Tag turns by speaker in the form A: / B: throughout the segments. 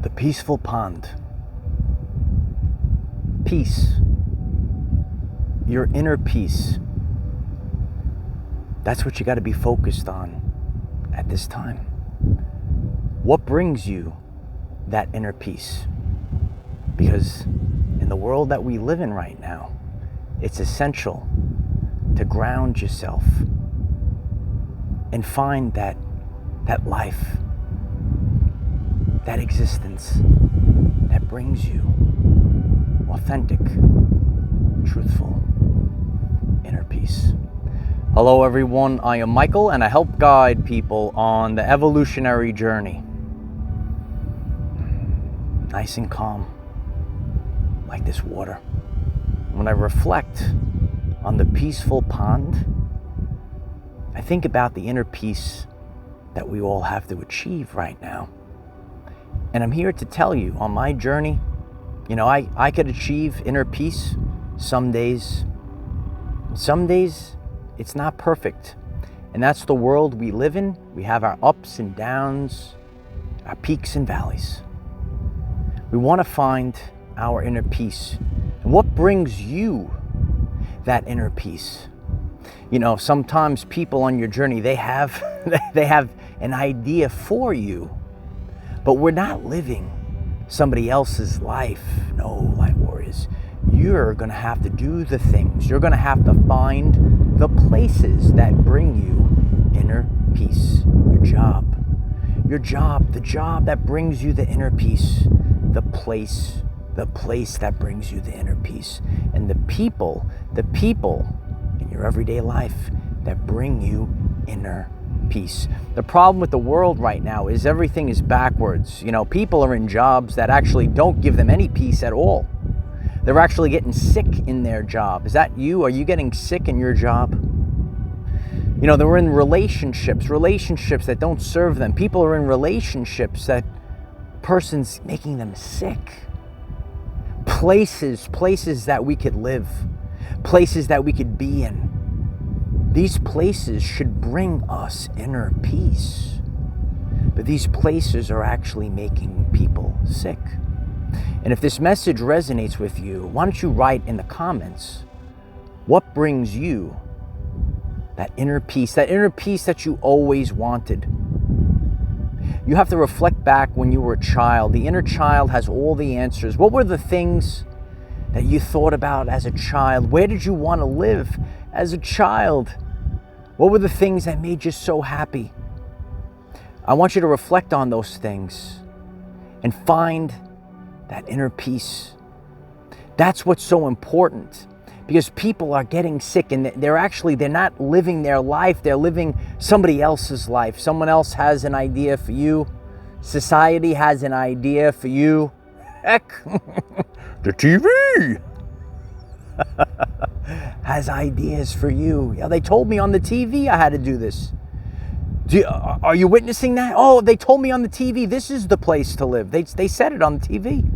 A: The peaceful pond. Peace. Your inner peace. That's what you got to be focused on at this time. What brings you that inner peace? Because in the world that we live in right now, it's essential to ground yourself and find that life, that existence that brings you authentic, truthful inner peace. Hello everyone, I am Michael and I help guide people on the evolutionary journey. Nice and calm, like this water. When I reflect on the peaceful pond, I think about the inner peace that we all have to achieve right now. And I'm here to tell you on my journey, I could achieve inner peace some days. Some days it's not perfect. And that's the world we live in. We have our ups and downs, our peaks and valleys. We want to find our inner peace. And what brings you that inner peace? Sometimes people on your journey, they have an idea for you, but we're not living somebody else's life. No, light warriors. You're going to have to do the things. You're going to have to find the places that bring you inner peace. Your job, the job that brings you the inner peace. The place that brings you the inner peace. And the people in your everyday life that bring you inner peace. The problem with the world right now is everything is backwards. People are in jobs that actually don't give them any peace at all. They're actually getting sick in their job. Is that you? Are you getting sick in your job? They're in relationships that don't serve them. People are in relationships that person's making them sick. Places that we could live, places that we could be in. These places should bring us inner peace. But these places are actually making people sick. And if this message resonates with you, why don't you write in the comments what brings you that inner peace that you always wanted. You have to reflect back when you were a child. The inner child has all the answers. What were the things that you thought about as a child? Where did you want to live as a child? What were the things that made you so happy? I want you to reflect on those things and find that inner peace. That's what's so important, because people are getting sick and they're not living their life. They're living somebody else's life. Someone else has an idea for you. Society has an idea for you. Heck, the TV has ideas for you. Yeah, they told me on the TV I had to do this. Are you witnessing that? Oh, they told me on the TV this is the place to live. They said it on the TV.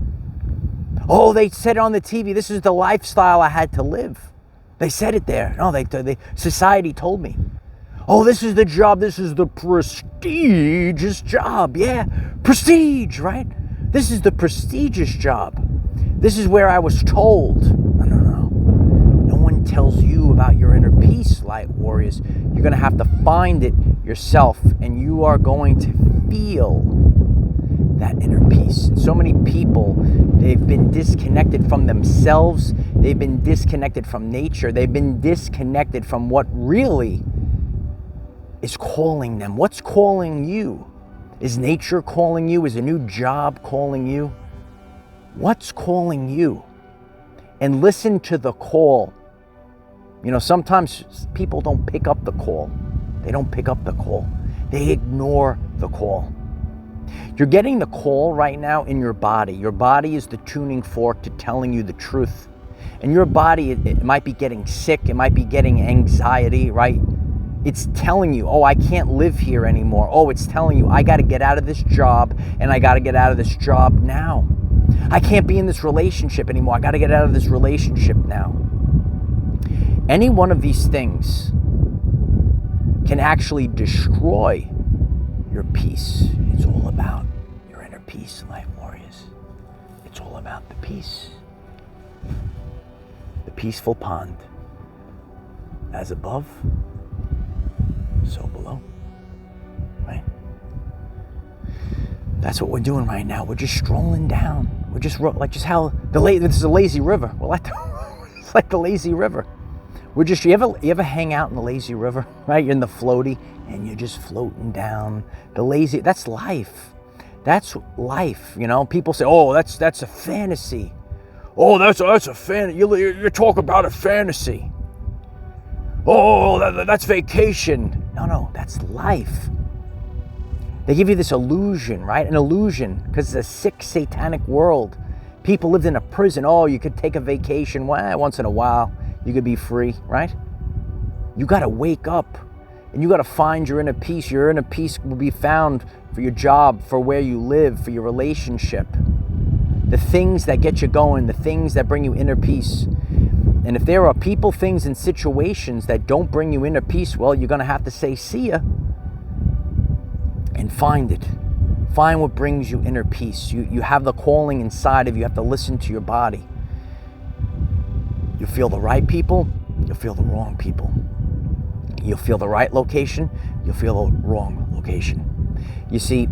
A: Oh, they said it on the TV. This is the lifestyle I had to live. They said it there. No, society told me. Oh, this is the job. This is the prestigious job. Yeah, prestige, right? This is the prestigious job. This is where I was told. No. No one tells you about your inner peace, light warriors. You're going to have to find it yourself, and you are going to feel that inner peace. And so many people, they've been disconnected from themselves. They've been disconnected from nature. They've been disconnected from what really is calling them. What's calling you? Is nature calling you? Is a new job calling you? What's calling you? And listen to the call. Sometimes people don't pick up the call. They don't pick up the call. They ignore the call. You're getting the call right now in your body. Your body is the tuning fork to telling you the truth. And your body, it might be getting sick. It might be getting anxiety, right? It's telling you, oh, I can't live here anymore. Oh, it's telling you, I got to get out of this job, and I got to get out of this job now. I can't be in this relationship anymore. I got to get out of this relationship now. Any one of these things can actually destroy your peace. It's all about your inner peace, light warriors. It's all about the peace. The peaceful pond. As above, so below. Right? That's what we're doing right now. We're just strolling down. We're just like just how this is a lazy river. Well, it's like the lazy river. We're just you ever hang out in the lazy river, right? You're in the floaty and you're just floating down. The lazy, that's life. That's life. You know, people say, "Oh, that's a fantasy." Oh, that's a fan. You're talking about a fantasy. Oh, that's vacation. No, that's life. They give you this illusion, right? An illusion, because it's a sick, satanic world. People lived in a prison. Oh, you could take a vacation once in a while. You could be free, right? You got to wake up, and you got to find your inner peace. Your inner peace will be found for your job, for where you live, for your relationship. The things that get you going, the things that bring you inner peace. And if there are people, things, and situations that don't bring you inner peace, well, you're going to have to say, see ya. And find it. Find what brings you inner peace. You have the calling inside of you. You have to listen to your body. You'll feel the right people. You'll feel the wrong people. You'll feel the right location. You'll feel the wrong location. You see,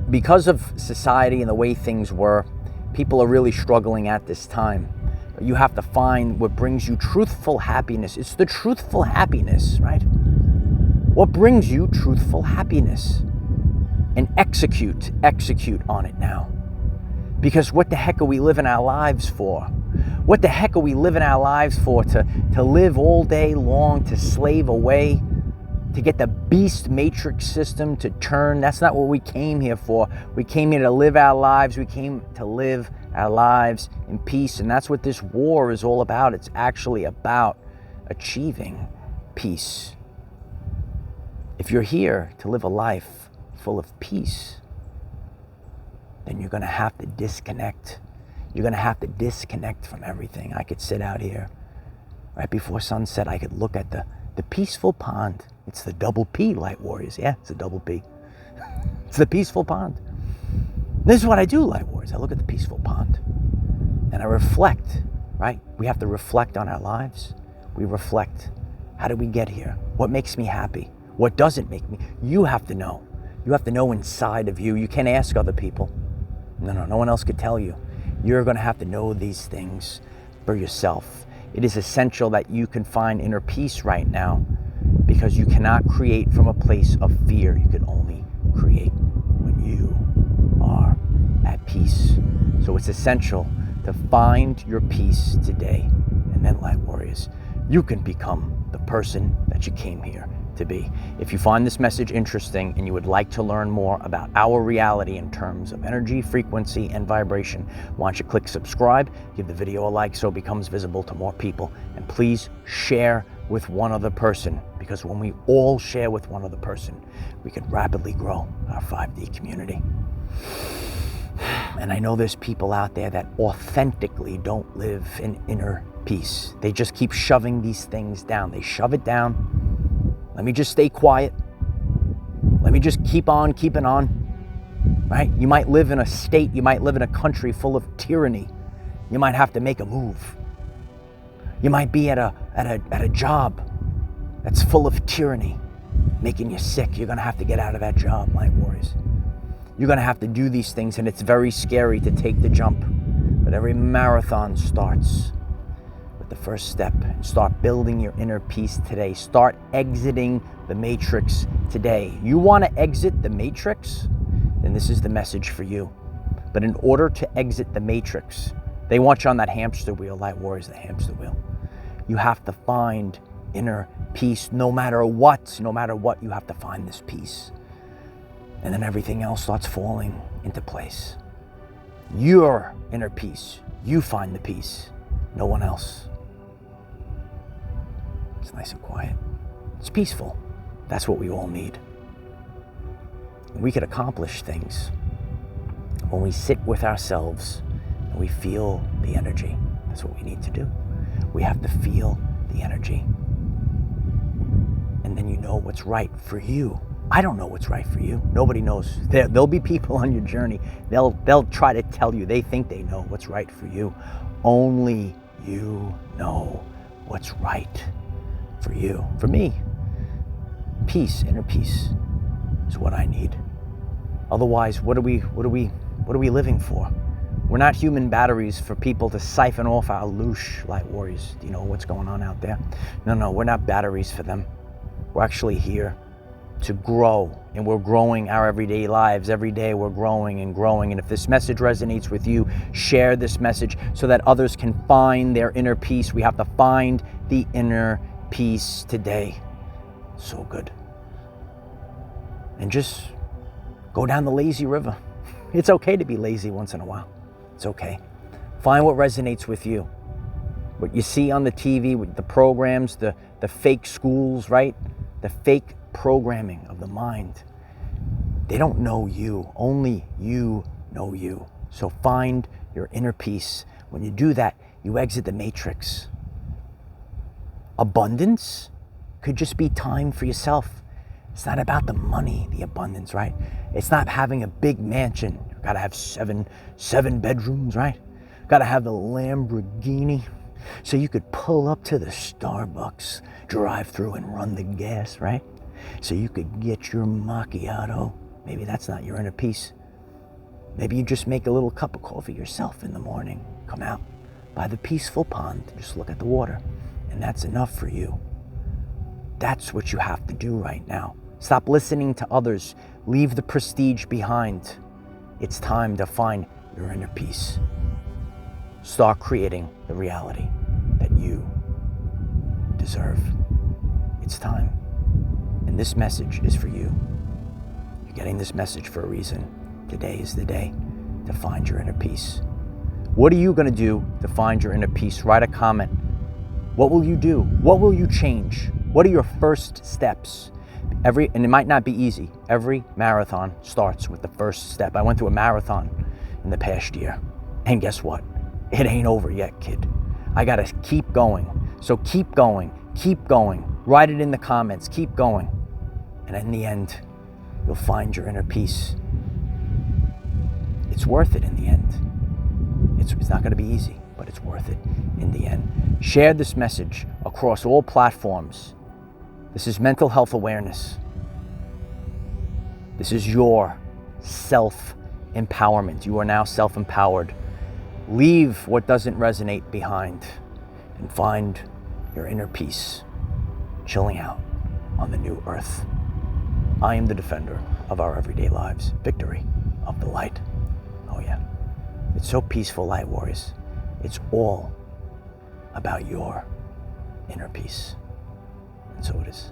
A: because of society and the way things were, people are really struggling at this time. You have to find what brings you truthful happiness. It's the truthful happiness, right? What brings you truthful happiness? And execute on it now. Because what the heck are we living our lives for? What the heck are we living our lives for? To live all day long, to slave away, to get the beast matrix system to turn. That's not what we came here for. We came here to live our lives. We came to live our lives in peace. And that's what this war is all about. It's actually about achieving peace. If you're here to live a life full of peace, then you're going to have to disconnect. You're going to have to disconnect from everything. I could sit out here right before sunset. I could look at the peaceful pond. It's the double P, light warriors. Yeah, it's a double P. It's the peaceful pond. This is what I do, light warriors. I look at the peaceful pond and I reflect, right? We have to reflect on our lives. We reflect. How did we get here? What makes me happy? What doesn't make me? You have to know. You have to know inside of you. You can't ask other people. No one else could tell you. You're going to have to know these things for yourself. It is essential that you can find inner peace right now, because you cannot create from a place of fear. You can only create when you are at peace. So it's essential to find your peace today. And then, light warriors, you can become the person that you came here to be. If you find this message interesting and you would like to learn more about our reality in terms of energy, frequency, and vibration, why don't you click subscribe, give the video a like so it becomes visible to more people, and please share with one other person, because when we all share with one other person, we can rapidly grow our 5D community. And I know there's people out there that authentically don't live in inner peace. They just keep shoving these things down. They shove it down. Let me just stay quiet. Let me just keep on keeping on, right? You might live in a state, you might live in a country full of tyranny. You might have to make a move. You might be at a job that's full of tyranny, making you sick. You're gonna have to get out of that job, light warriors. You're gonna have to do these things, and it's very scary to take the jump. But every marathon starts the first step, and start building your inner peace today. Start exiting the matrix today. You want to exit the matrix? Then this is the message for you. But in order to exit the matrix, they want you on that hamster wheel, light warriors, the hamster wheel. You have to find inner peace no matter what. No matter what, you have to find this peace. And then everything else starts falling into place. Your inner peace. You find the peace. No one else. It's nice and quiet. It's peaceful. That's what we all need. And we can accomplish things when we sit with ourselves and we feel the energy. That's what we need to do. We have to feel the energy. And then you know what's right for you. I don't know what's right for you. Nobody knows. There'll be people on your journey. They'll try to tell you. They think they know what's right for you. Only you know what's right for you. For me, peace, inner peace, is what I need. Otherwise, what are we living for? We're not human batteries for people to siphon off our louche light warriors. Do you know what's going on out there? No, we're not batteries for them. We're actually here to grow, and we're growing our everyday lives. Every day we're growing and growing. And if this message resonates with you, share this message so that others can find their inner peace. We have to find the inner peace today. So good. And just go down the lazy river. It's okay to be lazy once in a while. It's okay. Find what resonates with you. What you see on the TV, with the programs, the fake schools, right? The fake programming of the mind. They don't know you. Only you know you. So find your inner peace. When you do that, you exit the matrix. Abundance could just be time for yourself. It's not about the money, the abundance, right? It's not having a big mansion. You gotta have seven bedrooms, right? Gotta have the Lamborghini so you could pull up to the Starbucks, drive through and run the gas, right? So you could get your macchiato. Maybe that's not your inner peace. Maybe you just make a little cup of coffee yourself in the morning. Come out by the peaceful pond, just look at the water, and that's enough for you. That's what you have to do right now. Stop listening to others. Leave the prestige behind. It's time to find your inner peace. Start creating the reality that you deserve. It's time. And this message is for you. You're getting this message for a reason. Today is the day to find your inner peace. What are you going to do to find your inner peace? Write a comment. What will you do? What will you change? What are your first steps? And it might not be easy. Every marathon starts with the first step. I went through a marathon in the past year. And guess what? It ain't over yet, kid. I got to keep going. So keep going. Keep going. Write it in the comments. Keep going. And in the end, you'll find your inner peace. It's worth it in the end. It's not going to be easy, but it's worth it in the end. Share this message across all platforms. This is mental health awareness. This is your self-empowerment. You are now self-empowered. Leave what doesn't resonate behind and find your inner peace, chilling out on the new earth. I am the defender of our everyday lives. Victory of the light. Oh yeah. It's so peaceful, light warriors. It's all about your inner peace. And so it is.